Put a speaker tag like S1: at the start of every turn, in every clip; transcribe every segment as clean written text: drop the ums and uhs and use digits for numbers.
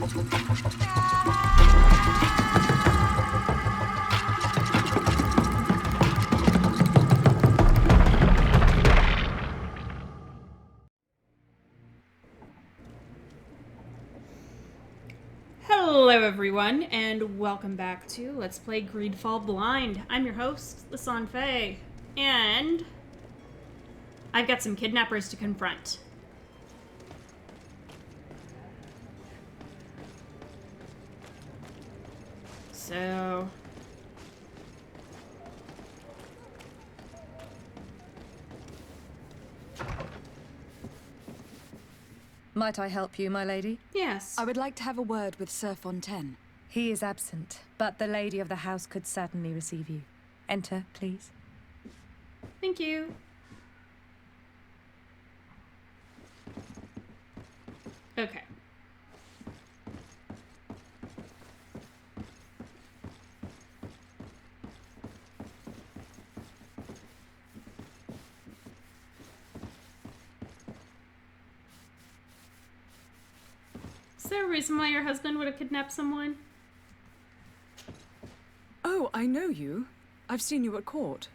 S1: Hello everyone, and welcome back to Let's Play GreedFall Blind. I'm your host, Lasan Fei, and I've got some kidnappers to confront. So...
S2: Might I help you, my lady?
S1: yes.
S3: I would like to have a word with Sir Fontaine.
S2: He is absent, but the lady of the house could certainly receive you. Enter, please.
S1: Thank you. Okay. Is there a reason why your husband would have kidnapped someone?
S3: Oh, I know you. I've seen you at court.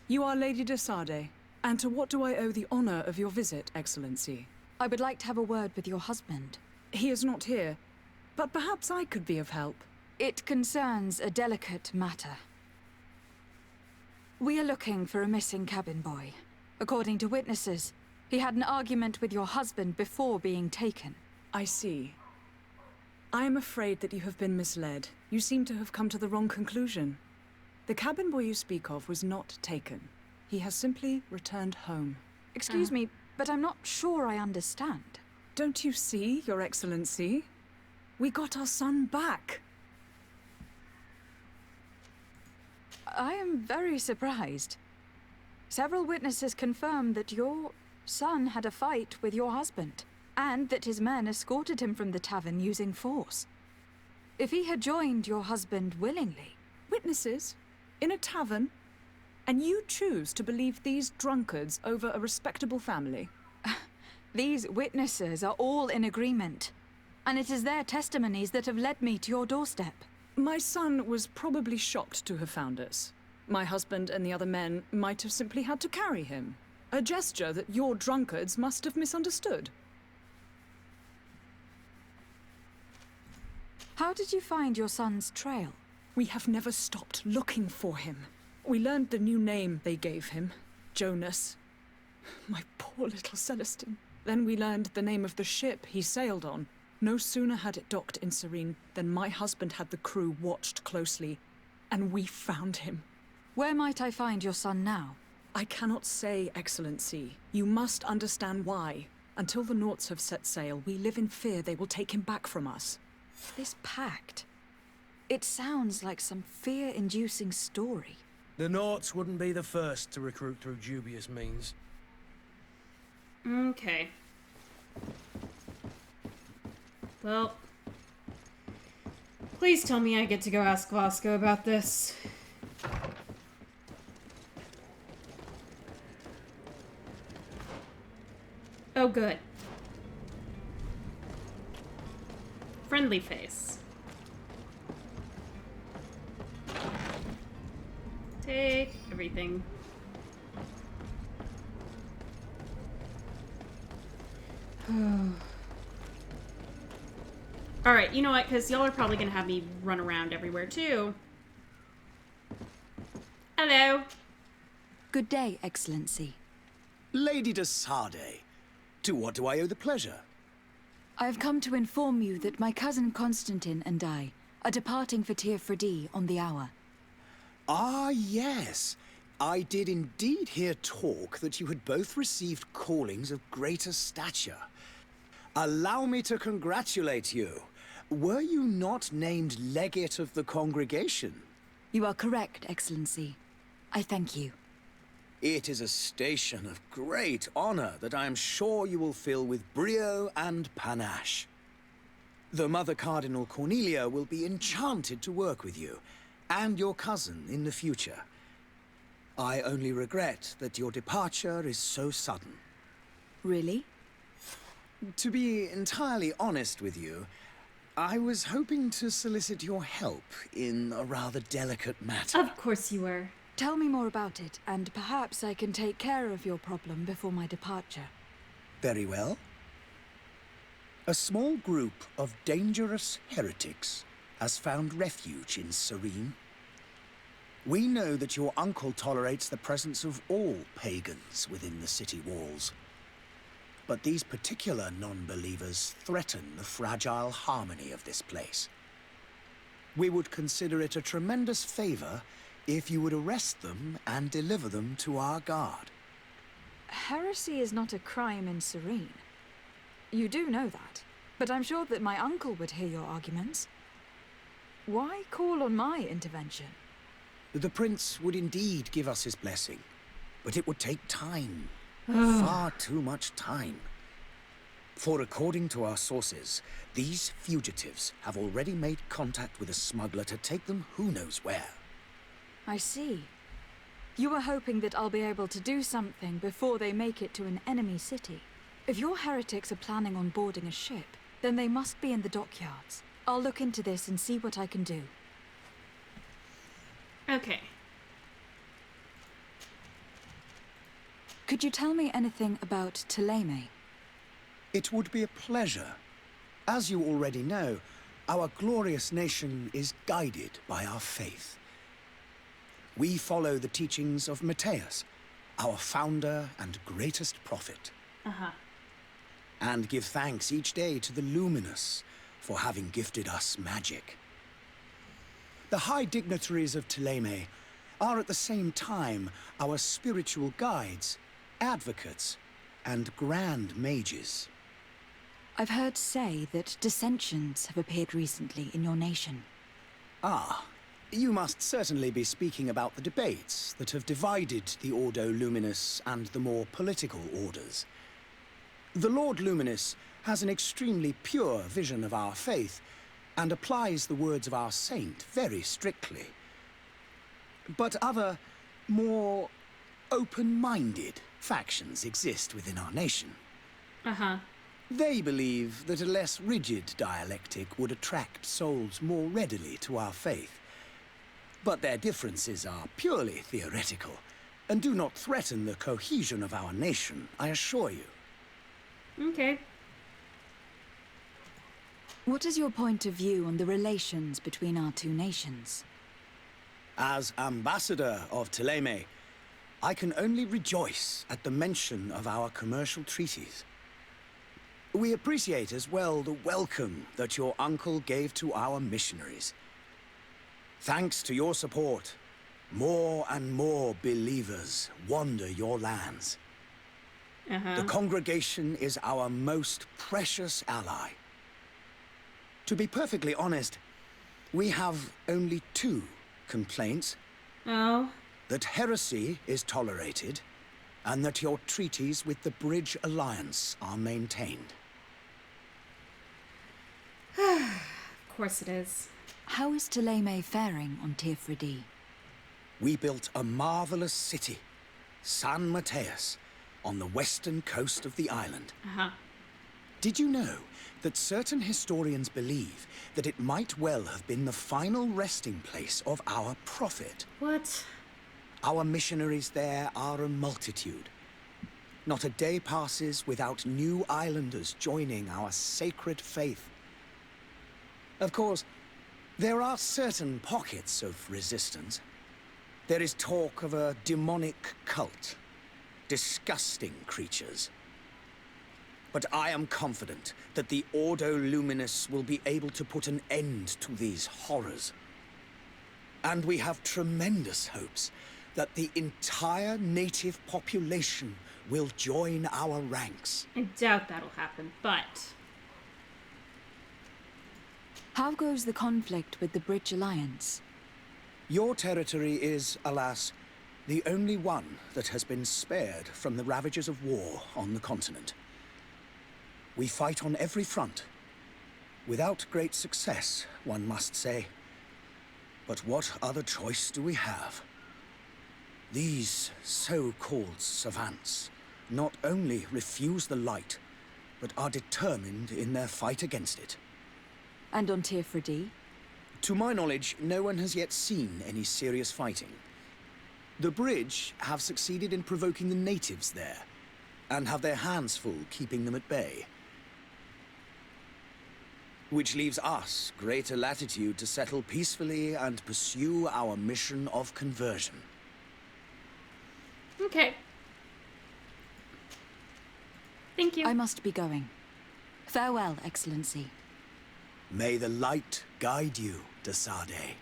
S3: You are Lady de Sade. And to what do I owe the honor of your visit, Excellency? I would like to have a word with your husband. He is not here, but perhaps I could be of help. It concerns a delicate matter. We are looking for a missing cabin boy. According to witnesses, he had an argument with your husband before being taken. I see. I am afraid that you have been misled. You seem to have come to the wrong conclusion. The cabin boy you speak of was not taken. He has simply returned home. Excuse me, but I'm not sure I understand. Don't you see, Your Excellency? We got our son back. I am very surprised. Several witnesses confirmed that your son had a fight with your husband, and that his men escorted him from the tavern using force. If he had joined your husband willingly... Witnesses? In a tavern? And you choose to believe these drunkards over a respectable family? These witnesses are all in agreement, and it is their testimonies that have led me to your doorstep. My son was probably shocked to have found us. My husband and the other men might have simply had to carry him. A gesture that your drunkards must have misunderstood. How did you find your son's trail? We have never stopped looking for him. We learned the new name they gave him, Jonas. My poor little Celestine. Then we learned the name of the ship he sailed on. No sooner had it docked in Serene than my husband had the crew watched closely, and we found him. Where might I find your son now? I cannot say, Excellency. You must understand why. Until the Nauts have set sail, we live in fear they will take him back from us. This pact... it sounds like some fear-inducing story.
S4: The Nauts wouldn't be the first to recruit through dubious means.
S1: Okay. Well, please tell me I get to go ask Vasco about this. Oh, good. Friendly face. Take everything. Alright, you know what? Because y'all are probably going to have me run around everywhere, too. Hello.
S3: Good day, Excellency.
S5: Lady de Sade, to what do I owe the pleasure?
S3: I have come to inform you that my cousin Constantine and I are departing for Tir Fredi on the hour.
S5: Ah, yes. I did indeed hear talk that you had both received callings of greater stature. Allow me to congratulate you. Were you not named legate of the congregation?
S3: You are correct, Excellency. I thank you.
S5: It is a station of great honor that I am sure you will fill with brio and panache. The Mother Cardinal Cornelia will be enchanted to work with you, and your cousin in the future. I only regret that your departure is so sudden.
S3: Really?
S5: To be entirely honest with you, I was hoping to solicit your help in a rather delicate matter.
S1: Of course you were.
S3: Tell me more about it, and perhaps I can take care of your problem before my departure.
S5: Very well. A small group of dangerous heretics has found refuge in Serene. We know that your uncle tolerates the presence of all pagans within the city walls. But these particular non-believers threaten the fragile harmony of this place. We would consider it a tremendous favor if you would arrest them and deliver them to our guard.
S3: Heresy is not a crime in Serene. You do know that, but I'm sure that my uncle would hear your arguments. Why call on my intervention?
S5: The prince would indeed give us his blessing, but it would take time. Far too much time. For according to our sources, these fugitives have already made contact with a smuggler to take them who knows where.
S3: I see. You were hoping that I'll be able to do something before they make it to an enemy city. If your heretics are planning on boarding a ship, then they must be in the dockyards. I'll look into this and see what I can do.
S1: Okay.
S3: Could you tell me anything about Thélème?
S5: It would be a pleasure. As you already know, our glorious nation is guided by our faith. We follow the teachings of Matthias, our founder and greatest prophet. And give thanks each day to the Luminous for having gifted us magic. The high dignitaries of Thélème are at the same time our spiritual guides, advocates, and grand mages.
S3: I've heard say that dissensions have appeared recently in your nation.
S5: Ah, you must certainly be speaking about the debates that have divided the Ordo Luminous and the more political orders. The Lord Luminous has an extremely pure vision of our faith and applies the words of our saint very strictly. But other, more open-minded factions exist within our nation. They believe that a less rigid dialectic would attract souls more readily to our faith. But their differences are purely theoretical and do not threaten the cohesion of our nation, I assure you.
S1: Okay.
S3: What is your point of view on the relations between our two nations?
S5: As ambassador of Thélème, I can only rejoice at the mention of our commercial treaties. We appreciate as well the welcome that your uncle gave to our missionaries. Thanks to your support, more and more believers wander your lands. The congregation is our most precious ally. To be perfectly honest, we have only two complaints.
S1: Oh.
S5: That heresy is tolerated, and that your treaties with the Bridge Alliance are maintained.
S1: Of course it is.
S3: How is Thélème faring on Tirfredi?
S5: We built a marvelous city, San Matthias, on the western coast of the island. Did you know that certain historians believe that it might well have been the final resting place of our prophet?
S1: What?
S5: Our missionaries there are a multitude. Not a day passes without new islanders joining our sacred faith. Of course, there are certain pockets of resistance. There is talk of a demonic cult. Disgusting creatures. But I am confident that the Ordo Luminous will be able to put an end to these horrors. And we have tremendous hopes that the entire native population will join our ranks.
S1: I doubt that'll happen, but...
S3: How goes the conflict with the Bridge Alliance?
S5: Your territory is, alas, the only one that has been spared from the ravages of war on the continent. We fight on every front. Without great success, one must say. But what other choice do we have? These so-called savants not only refuse the light, but are determined in their fight against it.
S3: And on Tirfredi?
S5: To my knowledge, no one has yet seen any serious fighting. The bridge have succeeded in provoking the natives there, and have their hands full keeping them at bay. Which leaves us greater latitude to settle peacefully and pursue our mission of conversion.
S1: Okay. Thank you.
S3: I must be going. Farewell, Excellency.
S5: May the light guide you, Desade.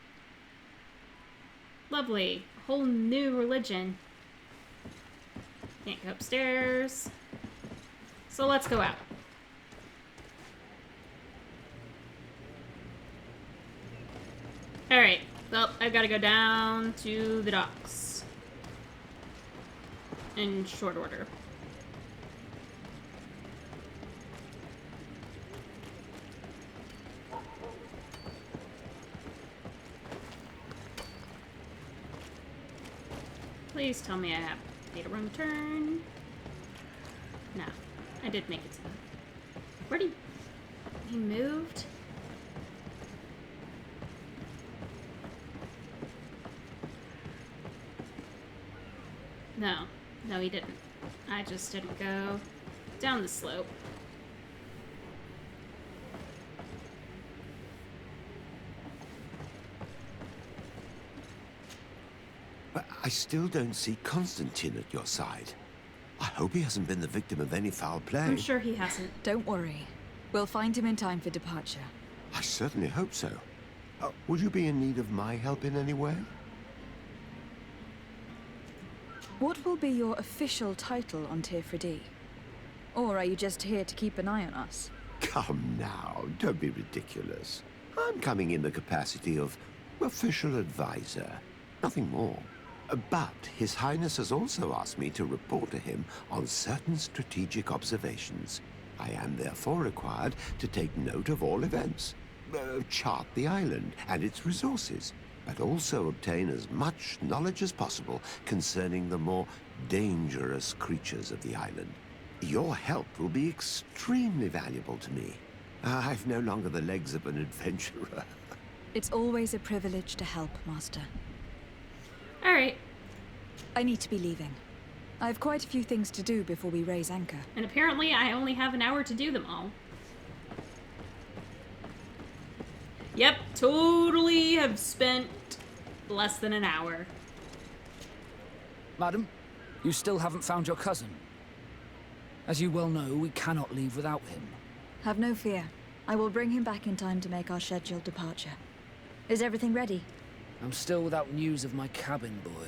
S1: Lovely. Whole new religion. Can't go upstairs. So let's go out. Alright. Well, I've got to go down to the docks. In short order. Please tell me I have made a wrong turn. No, I did make it to the... Where'd he moved? No, he didn't. I just didn't go down the slope.
S6: But I still don't see Constantine at your side. I hope he hasn't been the victim of any foul play.
S1: I'm sure he hasn't.
S3: Don't worry. We'll find him in time for departure.
S6: I certainly hope so. Would you be in need of my help in any way?
S3: What will be your official title on Tirfredi? Or are you just here to keep an eye on us?
S6: Come now, don't be ridiculous. I'm coming in the capacity of official advisor, nothing more. But His Highness has also asked me to report to him on certain strategic observations. I am therefore required to take note of all events, chart the island and its resources, but also obtain as much knowledge as possible concerning the more dangerous creatures of the island. Your help will be extremely valuable to me. I've no longer the legs of an adventurer.
S3: It's always a privilege to help, Master.
S1: Alright.
S3: I need to be leaving. I have quite a few things to do before we raise anchor.
S1: And apparently I only have an hour to do them all. Yep, totally have spent less than an hour.
S7: Madam, you still haven't found your cousin. As you well know, we cannot leave without him.
S3: Have no fear. I will bring him back in time to make our scheduled departure. Is everything ready?
S7: I'm still without news of my cabin boy,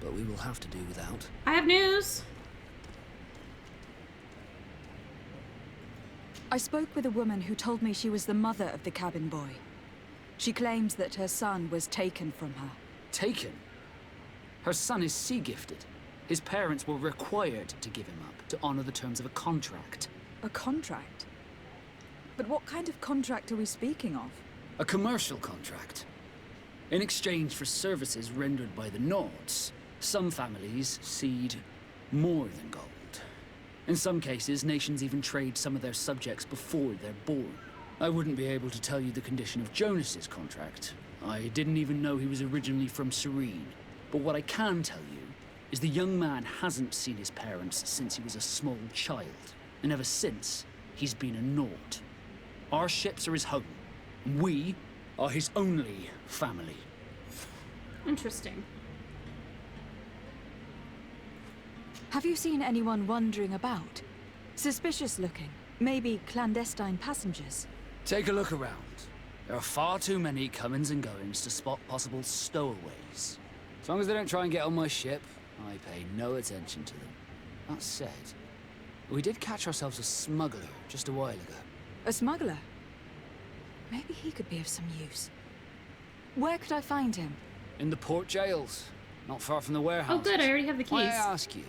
S7: but we will have to do without.
S1: I have news.
S3: I spoke with a woman who told me she was the mother of the cabin boy. She claims that her son was taken from her.
S7: Taken? Her son is sea-gifted. His parents were required to give him up to honor the terms of a contract.
S3: A contract? But what kind of contract are we speaking of?
S7: A commercial contract. In exchange for services rendered by the Nords, some families cede more than gold. In some cases, nations even trade some of their subjects before they're born. I wouldn't be able to tell you the condition of Jonas's contract. I didn't even know he was originally from Serene. But what I can tell you is the young man hasn't seen his parents since he was a small child. And ever since, he's been a Nord. Our ships are his home. We are his only family.
S1: Interesting.
S3: Have you seen anyone wandering about? Suspicious looking. Maybe clandestine passengers.
S7: Take a look around. There are far too many comings and goings to spot possible stowaways. As long as they don't try and get on my ship, I pay no attention to them. That said, we did catch ourselves a smuggler just a while ago.
S3: A smuggler? Maybe he could be of some use. Where could I find him?
S7: In the port jails, not far from the warehouse.
S1: Oh good, I already have the keys.
S7: Why I ask you,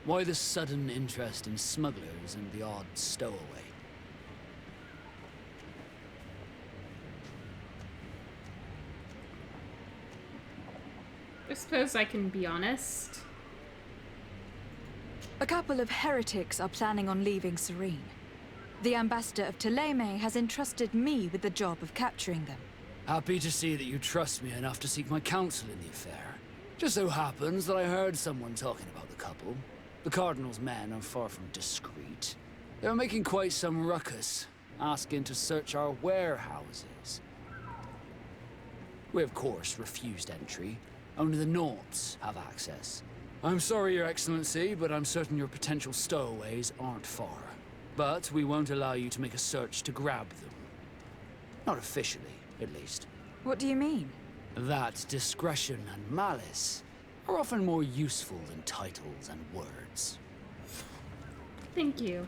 S7: why the sudden interest in smugglers and the odd stowaway?
S1: I suppose I can be honest.
S3: A couple of heretics are planning on leaving Serene. The ambassador of Ptolemy has entrusted me with the job of capturing them.
S7: Happy to see that you trust me enough to seek my counsel in the affair. Just so happens that I heard someone talking about the couple. The Cardinal's men are far from discreet. They're making quite some ruckus, asking to search our warehouses. We, of course, refused entry. Only the Naughts have access. I'm sorry, Your Excellency, but I'm certain your potential stowaways aren't far. But we won't allow you to make a search to grab them. Not officially, at least.
S3: What do you mean?
S7: That discretion and malice are often more useful than titles and words.
S1: Thank you.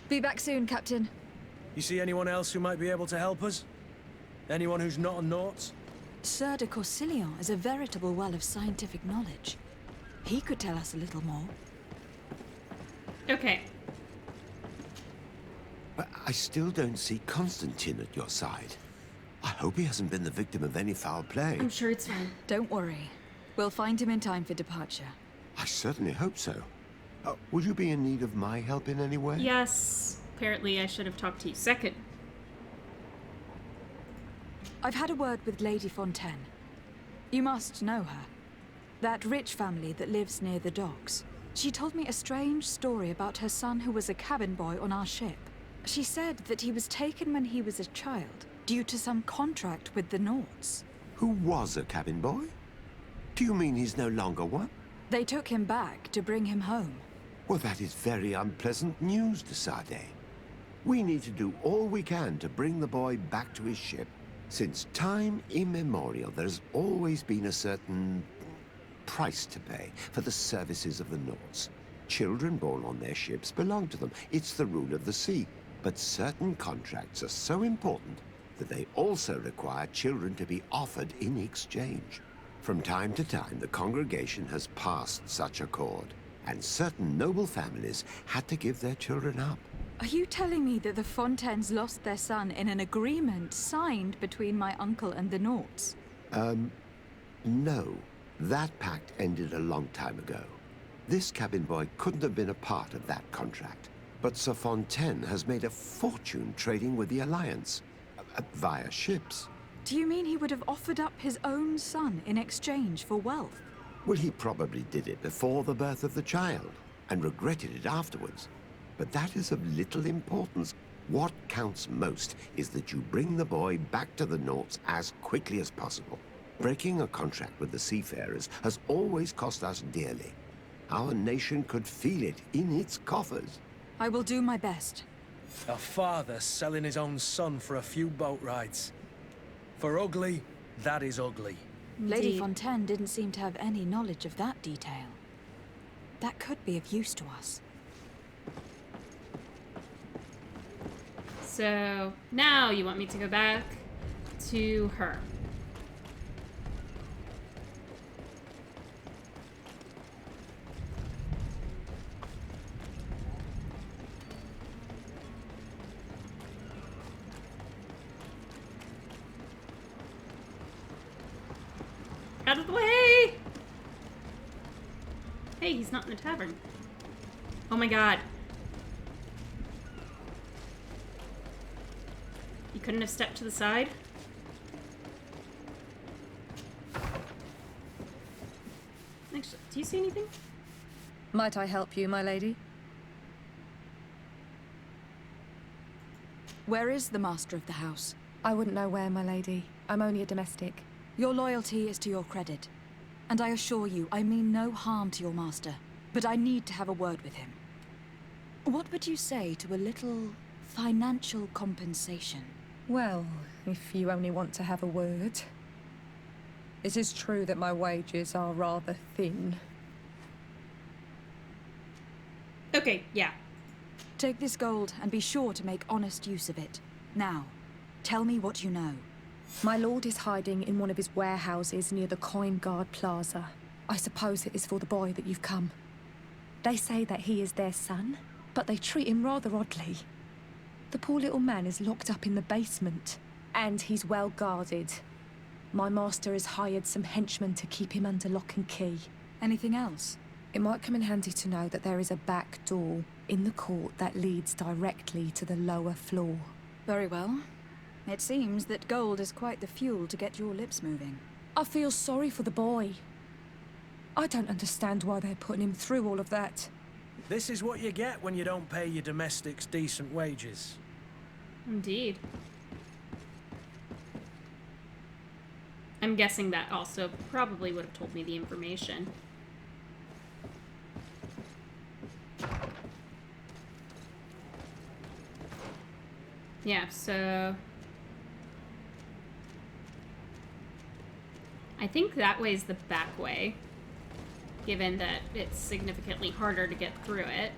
S3: Be back soon, Captain.
S4: You see anyone else who might be able to help us? Anyone who's not a Naut?
S3: Sir de Corsilion is a veritable well of scientific knowledge. He could tell us a little more.
S1: Okay.
S6: But I still don't see Constantine at your side. I hope he hasn't been the victim of any foul play.
S1: I'm sure it's fine.
S3: Don't worry. We'll find him in time for departure.
S6: I certainly hope so. Would you be in need of my help in any way?
S1: Yes. Apparently I should have talked to you second.
S3: I've had a word with Lady Fontaine. You must know her. That rich family that lives near the docks. She told me a strange story about her son who was a cabin boy on our ship. She said that he was taken when he was a child, due to some contract with the Naughts.
S6: Who was a cabin boy? Do you mean he's no longer one?
S3: They took him back to bring him home.
S6: Well, that is very unpleasant news, de Sade. We need to do all we can to bring the boy back to his ship. Since time immemorial, there's always been a certain price to pay for the services of the Naughts. Children born on their ships belong to them. It's the rule of the sea. But certain contracts are so important that they also require children to be offered in exchange. From time to time, the congregation has passed such accord, and certain noble families had to give their children up.
S3: Are you telling me that the Fontaines lost their son in an agreement signed between my uncle and the Naughts?
S6: No. That pact ended a long time ago. This cabin boy couldn't have been a part of that contract. But Sir Fontaine has made a fortune trading with the Alliance, via ships.
S3: Do you mean he would have offered up his own son in exchange for wealth?
S6: Well, he probably did it before the birth of the child, and regretted it afterwards. But that is of little importance. What counts most is that you bring the boy back to the Naughts as quickly as possible. Breaking a contract with the seafarers has always cost us dearly. Our nation could feel it in its coffers.
S3: I will do my best.
S4: A father selling his own son for a few boat rides. For ugly, that is ugly.
S3: Lady
S1: Indeed.
S3: Fontaine didn't seem to have any knowledge of that detail. That could be of use to us.
S1: So now you want me to go back to her. Out of the way! Hey, he's not in the tavern. Oh my god. You couldn't have stepped to the side? Actually, do you see anything?
S2: Might I help you, my lady?
S3: Where is the master of the house?
S2: I wouldn't know where, my lady. I'm only a domestic.
S3: Your loyalty is to your credit. And I assure you, I mean no harm to your master. But I need to have a word with him. What would you say to a little financial compensation?
S2: Well, if you only want to have a word. It is true that my wages are rather thin.
S1: Okay, yeah.
S3: Take this gold and be sure to make honest use of it. Now, tell me what you know.
S2: My lord is hiding in one of his warehouses near the Coin Guard Plaza. I suppose it is for the boy that you've come. They say that he is their son, but they treat him rather oddly. The poor little man is locked up in the basement, and he's well guarded. My master has hired some henchmen to keep him under lock and key.
S3: Anything else?
S2: It might come in handy to know that there is a back door in the court that leads directly to the lower floor.
S3: Very well. It seems that gold is quite the fuel to get your lips moving.
S2: I feel sorry for the boy. I don't understand why they're putting him through all of that.
S4: This is what you get when you don't pay your domestics decent wages.
S1: Indeed. I'm guessing that also probably would have told me the information. Yeah, so... I think that way's the back way, given that it's significantly harder to get through it.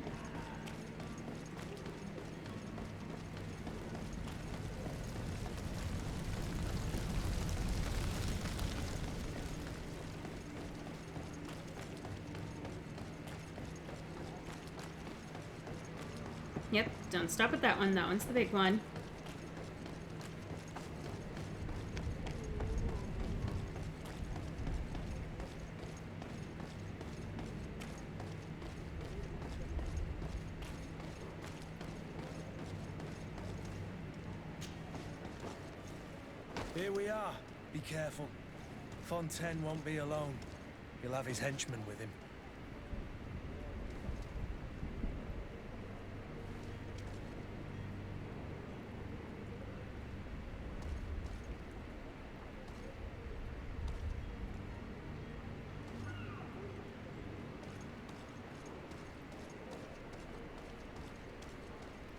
S1: Yep, don't stop at that one. That one's the big one.
S4: Here we are. Be careful. Fontaine won't be alone. He'll have his henchmen with him.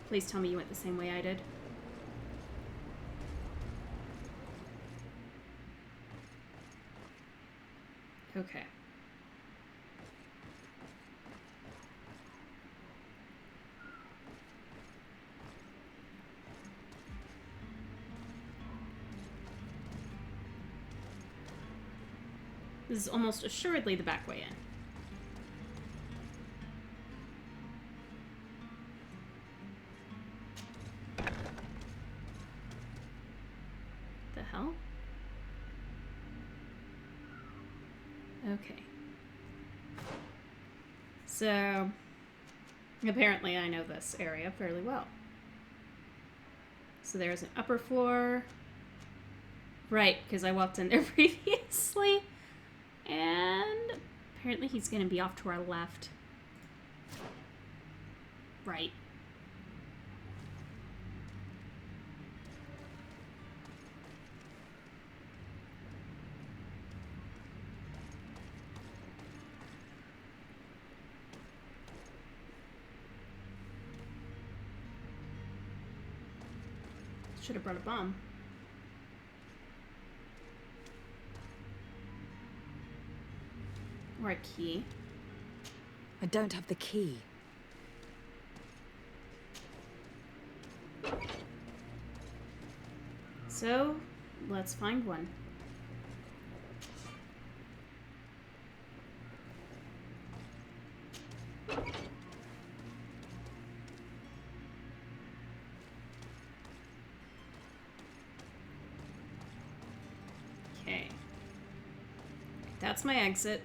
S1: Please tell me you went the same way I did. Okay. This is almost assuredly the back way in. The hell? Okay. So, apparently I know this area fairly well. So there's an upper floor. Right, because I walked in there previously. And apparently he's going to be off to our left. Right. Should have brought a bomb. Or a key.
S3: I don't have the key.
S1: So, let's find one. Okay. That's my exit.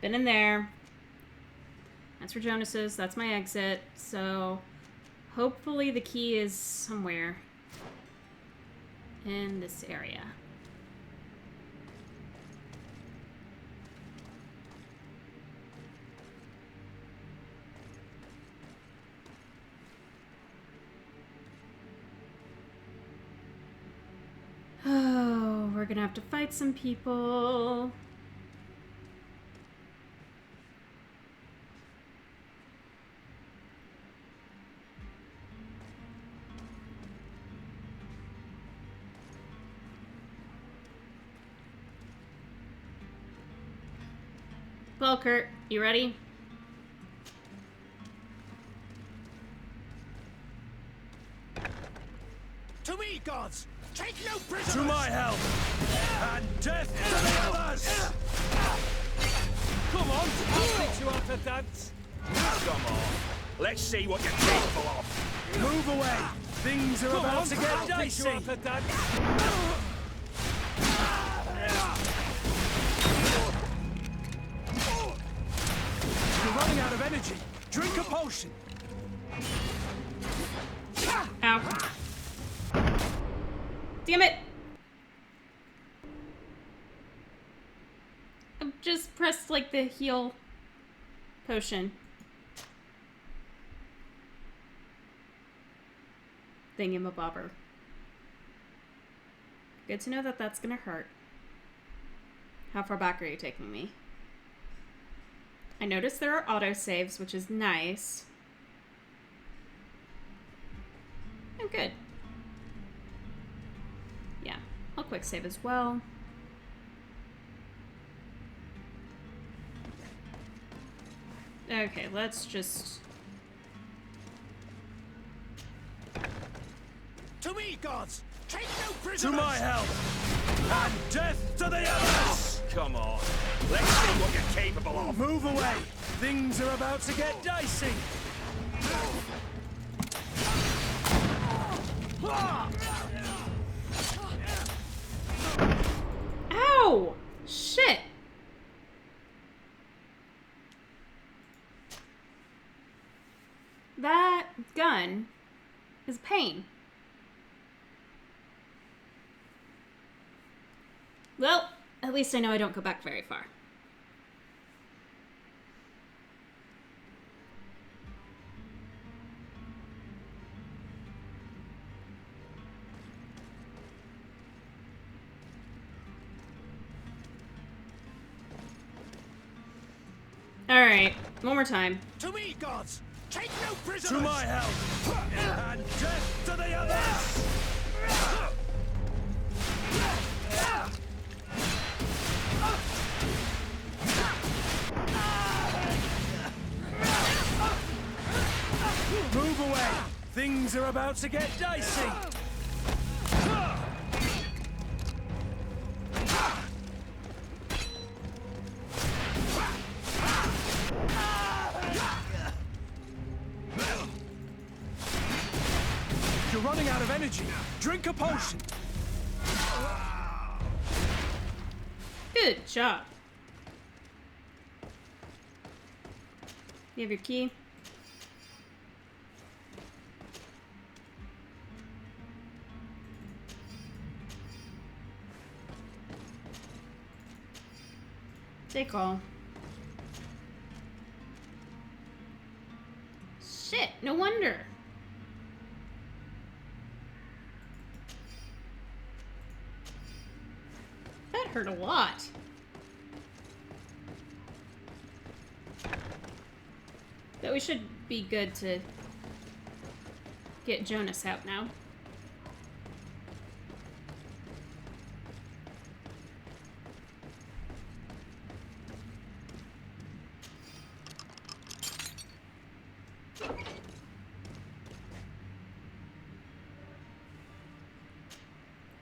S1: Been in there. That's where Jonas is. That's my exit. So hopefully the key is somewhere in this area. Oh, we're gonna have to fight some people. Well, Kurt, you ready?
S4: To me, gods! Take no prisoners! To my help! And death to the others! Come on! I'll teach you how to dance! Come on! Let's see what you're capable of! Move away! Things are about to get dicey! potion.
S1: Ow. Damn it! I've just pressed, like, the heal potion thingamabobber. Good to know that that's gonna hurt. How far back are you taking me? I noticed there are autosaves, which is nice. Oh, good. Yeah, I'll quick save as well. Okay, let's just...
S4: To me, gods! Take no prisoners! To my help! And death to the others! Come on. Let's see what you're capable of. Move away! Things are about to get dicey!
S1: Ow! Shit! That gun is pain. Well, at least I know I don't go back very far. Alright, one more time.
S4: To me, gods! Take no prisoners! To my help! And death to the others! Move away! Things are about to get dicey! You're running out of energy. Drink a potion.
S1: Good job. You have your key. Take all. Shit, no wonder. That hurt a lot. But we should be good to get Jonas out now.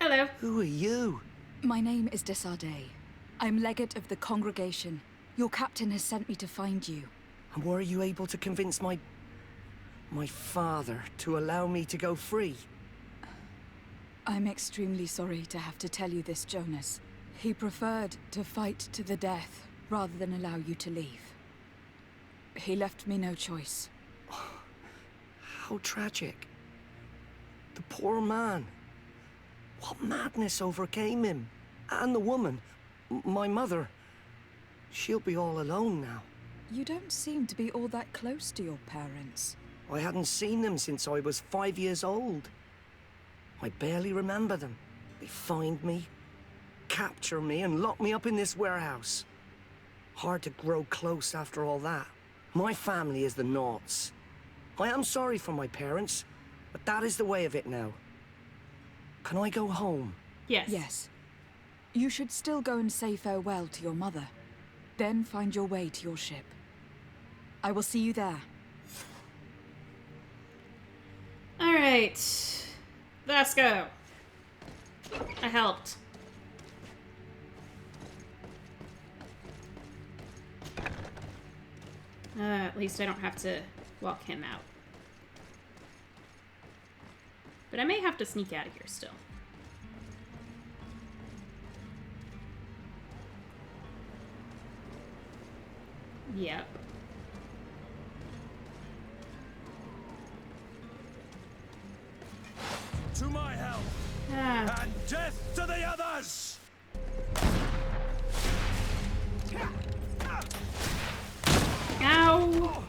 S1: Hello.
S8: Who are you?
S3: My name is Desardet. I'm legate of the congregation. Your captain has sent me to find you.
S8: And were you able to convince my father to allow me to go free?
S3: I'm extremely sorry to have to tell you this, Jonas. He preferred to fight to the death rather than allow you to leave. He left me no choice.
S8: How tragic. The poor man. What madness overcame him? And the woman, my mother. She'll be all alone now.
S3: You don't seem to be all that close to your parents.
S8: I hadn't seen them since I was 5 years old. I barely remember them. They find me, capture me, and lock me up in this warehouse. Hard to grow close after all that. My family is the Naughts. I am sorry for my parents, but that is the way of it now. Can I go home?
S1: Yes.
S3: Yes. You should still go and say farewell to your mother. Then find your way to your ship. I will see you there.
S1: All right. Let's go. I helped. At least I don't have to walk him out. But I may have to sneak out of here still. Yep.
S4: To my help!
S1: Ah.
S4: And death to the others!
S1: Ow!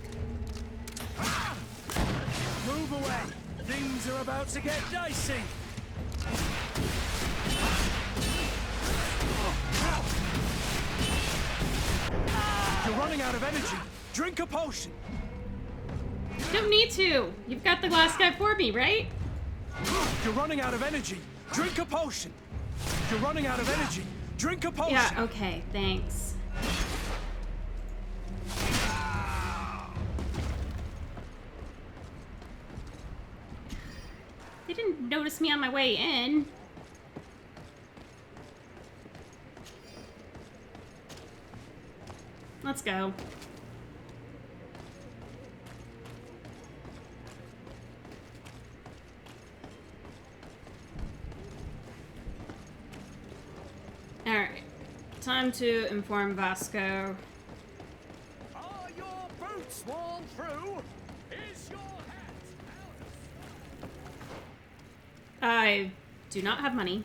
S4: Move away! Things are about to get dicey! You're running out of energy! Drink a potion!
S1: Don't need to. You've got the glass guy for me, right?
S4: You're running out of energy! Drink a potion! You're running out of energy! Drink a potion!
S1: Yeah, okay, thanks. They didn't notice me on my way in. Let's go. Alright. Time to inform Vasco.
S4: Are your boots worn through? Is your hat out?
S1: I do not have money.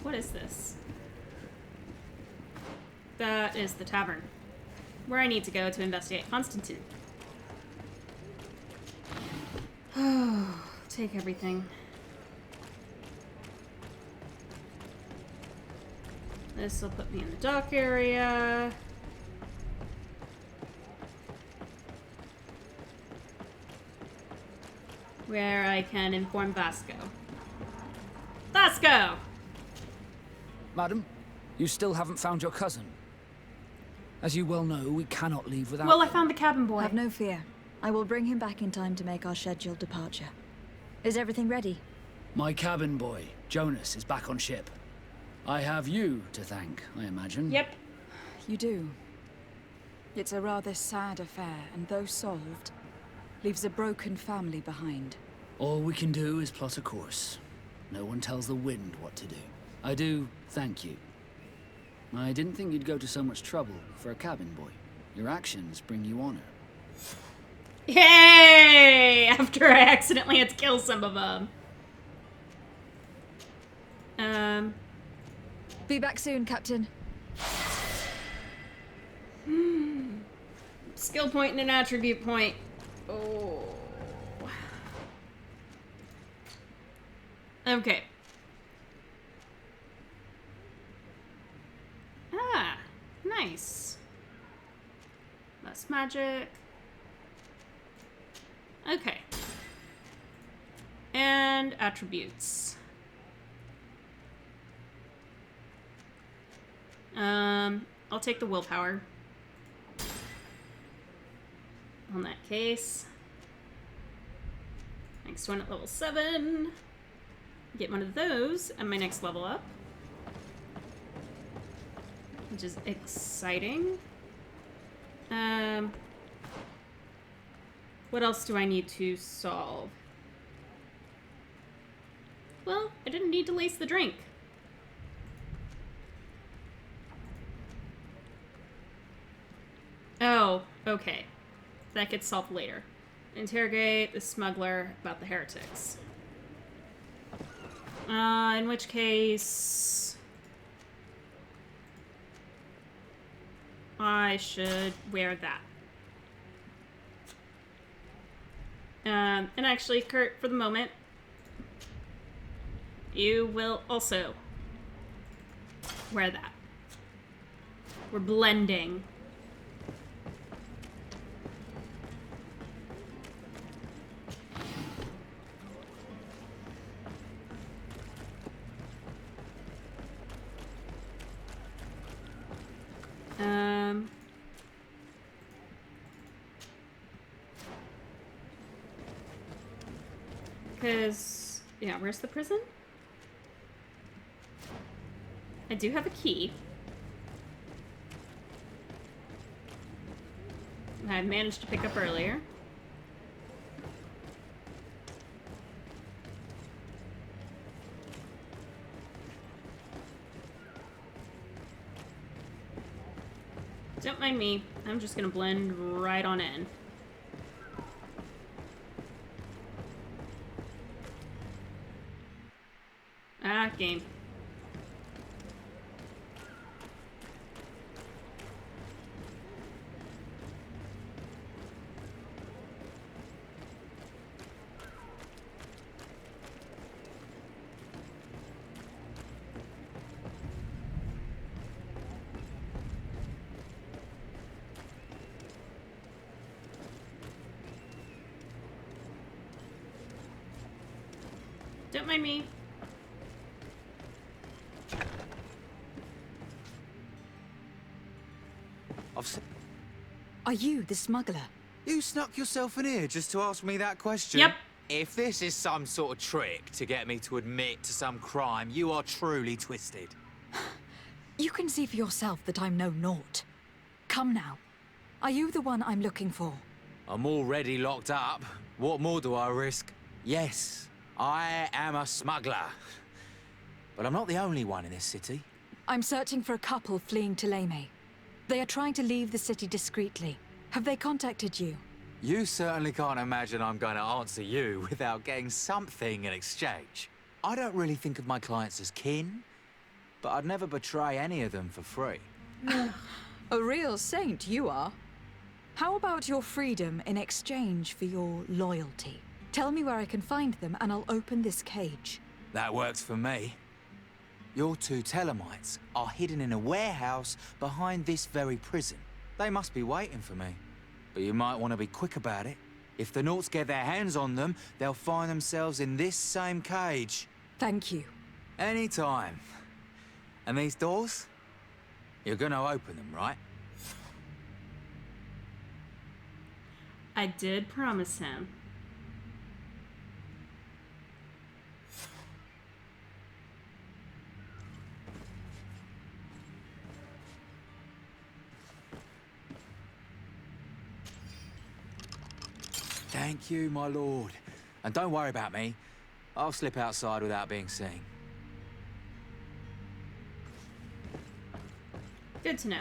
S1: What is this? That is the tavern, where I need to go to investigate Constantine. Oh, take everything. This will put me in the dock area. Where I can inform Vasco. Vasco!
S7: Madam, you still haven't found your cousin. As you well know, we cannot leave without...
S1: Well, I found the cabin boy.
S3: Have no fear. I will bring him back in time to make our scheduled departure. Is everything ready?
S7: My cabin boy, Jonas, is back on ship. I have you to thank, I imagine.
S1: Yep.
S3: You do. It's a rather sad affair, and though solved, leaves a broken family behind.
S7: All we can do is plot a course. No one tells the wind what to do. I do thank you. I didn't think you'd go to so much trouble for a cabin boy. Your actions bring you honor.
S1: Yay! After I accidentally had to kill some of them.
S3: Be back soon, Captain.
S1: Skill point and an attribute point. Oh. Okay. Ah, nice. Less magic. Okay. And attributes. I'll take the willpower. On that case. Next one at level 7. Get one of those at my next level up. Which is exciting. What else do I need to solve? Well, I didn't need to lace the drink. Oh, okay. That gets solved later. Interrogate the smuggler about the heretics. In which case... I should wear that. And actually, Kurt, for the moment, you will also wear that. We're blending. Because, yeah, where's the prison? I do have a key. I managed to pick up earlier. Don't mind me. I'm just gonna blend right on in. that game. Don't mind me.
S3: Are you the smuggler?
S9: You snuck yourself in here just to ask me that question?
S1: Yep.
S9: If this is some sort of trick to get me to admit to some crime, you are truly twisted.
S3: You can see for yourself that I'm no naught. Come now. Are you the one I'm looking for?
S9: I'm already locked up. What more do I risk? Yes, I am a smuggler. But I'm not the only one in this city.
S3: I'm searching for a couple fleeing Tuleme. They are trying to leave the city discreetly. Have they contacted you?
S9: You certainly can't imagine I'm going to answer you without getting something in exchange. I don't really think of my clients as kin, but I'd never betray any of them for free.
S3: A real saint you are. How about your freedom in exchange for your loyalty? Tell me where I can find them and I'll open this cage.
S9: That works for me. Your two Telemites are hidden in a warehouse behind this very prison. They must be waiting for me. But you might want to be quick about it. If the Nauts get their hands on them, they'll find themselves in this same cage.
S3: Thank you.
S9: Anytime. And these doors? You're gonna open them, right?
S1: I did promise him.
S9: Thank you, my lord. And don't worry about me. I'll slip outside without being seen.
S1: Good to know.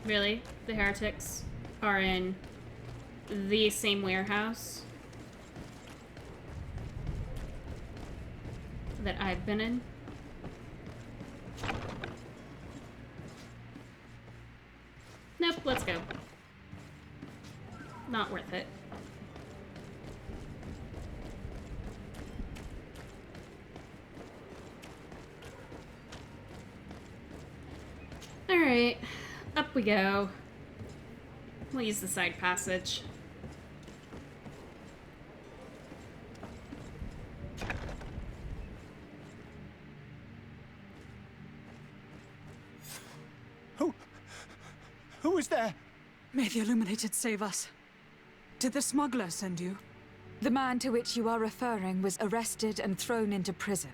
S1: Really? The heretics are in the same warehouse that I've been in? Nope, let's go. Not worth it. Alright, up we go. We'll use the side passage.
S4: Who is there?
S10: May the Illuminated save us. Did the smuggler send you?
S3: The man to which you are referring was arrested and thrown into prison.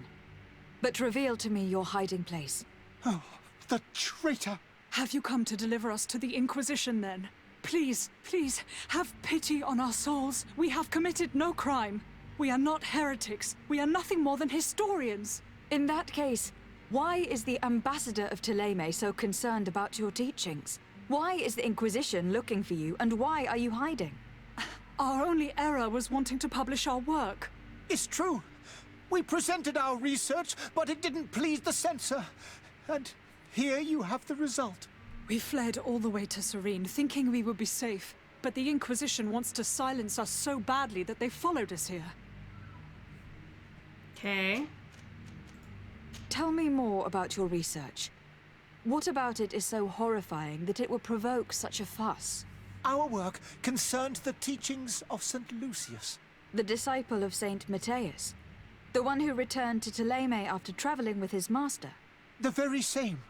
S3: But reveal to me your hiding place.
S4: Oh, the traitor!
S10: Have you come to deliver us to the Inquisition, then? Please, please, have pity on our souls. We have committed no crime. We are not heretics. We are nothing more than historians.
S3: In that case, why is the ambassador of Tuleme so concerned about your teachings? Why is the Inquisition looking for you, and why are you hiding?
S10: Our only error was wanting to publish our work.
S4: It's true. We presented our research, but it didn't please the censor. And here you have the result.
S10: We fled all the way to Serene, thinking we would be safe. But the Inquisition wants to silence us so badly that they followed us here.
S1: Okay.
S3: Tell me more about your research. What about it is so horrifying that it would provoke such a fuss?
S4: Our work concerned the teachings of St. Lucius.
S3: The disciple of Saint Matthias. The one who returned to Tuleme after traveling with his master.
S4: The very same.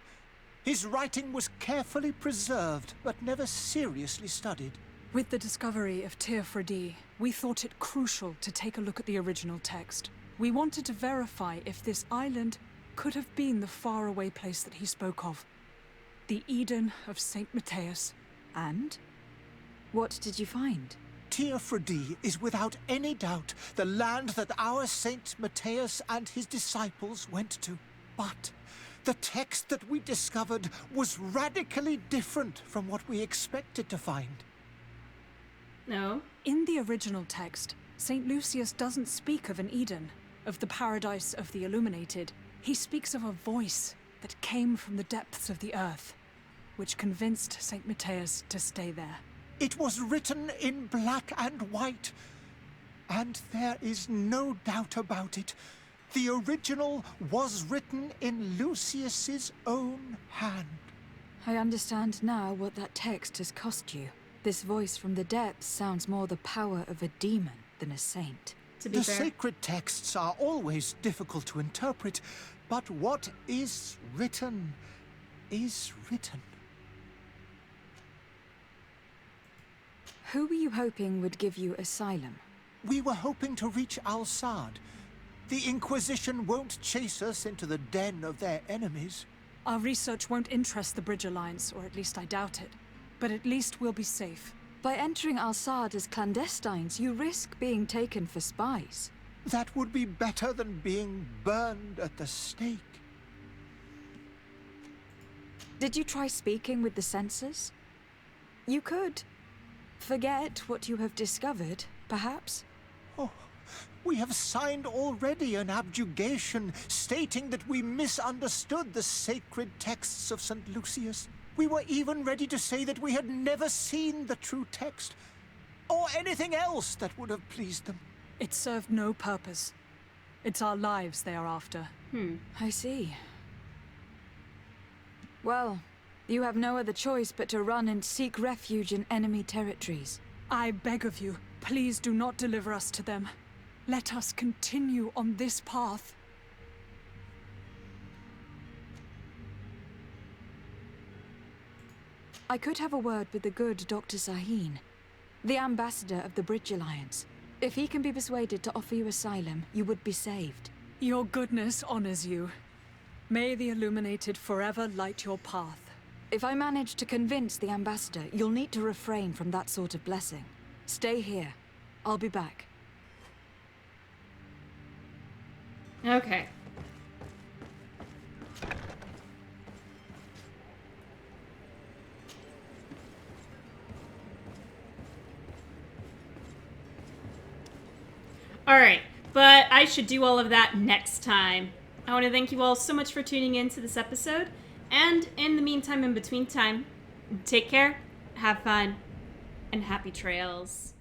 S4: His writing was carefully preserved, but never seriously studied.
S10: With the discovery of Teofredi, we thought it crucial to take a look at the original text. We wanted to verify if this island could have been the faraway place that he spoke of. The Eden of Saint Matthias.
S3: And? What did you find?
S4: Teofredi is without any doubt the land that our Saint Matthias and his disciples went to. But
S11: The text that we discovered was radically different from what we expected to find.
S1: No.
S10: In the original text, St. Lucius doesn't speak of an Eden, of the paradise of the illuminated. He speaks of a voice that came from the depths of the earth, which convinced St. Matthias to stay there.
S11: It was written in black and white, and there is no doubt about it. The original was written in Lucius's own hand.
S3: I understand now what that text has cost you. This voice from the depths sounds more the power of a demon than a saint.
S1: To be
S11: The
S1: fair.
S11: sacred texts are always difficult to interpret, but what is written is written.
S3: Who were you hoping would give you asylum?
S11: We were hoping to reach Al-Sad. The Inquisition won't chase us into the den of their enemies.
S10: Our research won't interest the Bridge Alliance, or at least I doubt it. But at least we'll be safe.
S3: By entering Al-Sad as clandestines, you risk being taken for spies.
S11: That would be better than being burned at the stake.
S3: Did you try speaking with the censors? You could. Forget what you have discovered, perhaps.
S11: Oh, we have signed already an abjugation stating that we misunderstood the sacred texts of St. Lucius. We were even ready to say that we had never seen the true text, or anything else that would have pleased them.
S10: It served no purpose. It's our lives they are after.
S3: I see. Well, you have no other choice but to run and seek refuge in enemy territories.
S10: I beg of you, please do not deliver us to them. Let us continue on this path.
S3: I could have a word with the good Dr. Serene, the ambassador of the Bridge Alliance. If he can be persuaded to offer you asylum, you would be saved.
S10: Your goodness honors you. May the Illuminated forever light your path.
S3: If I manage to convince the ambassador, you'll need to refrain from that sort of blessing. Stay here. I'll be back.
S1: Okay. Alright, but I should do all of that next time. I want to thank you all so much for tuning in to this episode, and in the meantime, in between time, take care, have fun, and happy trails.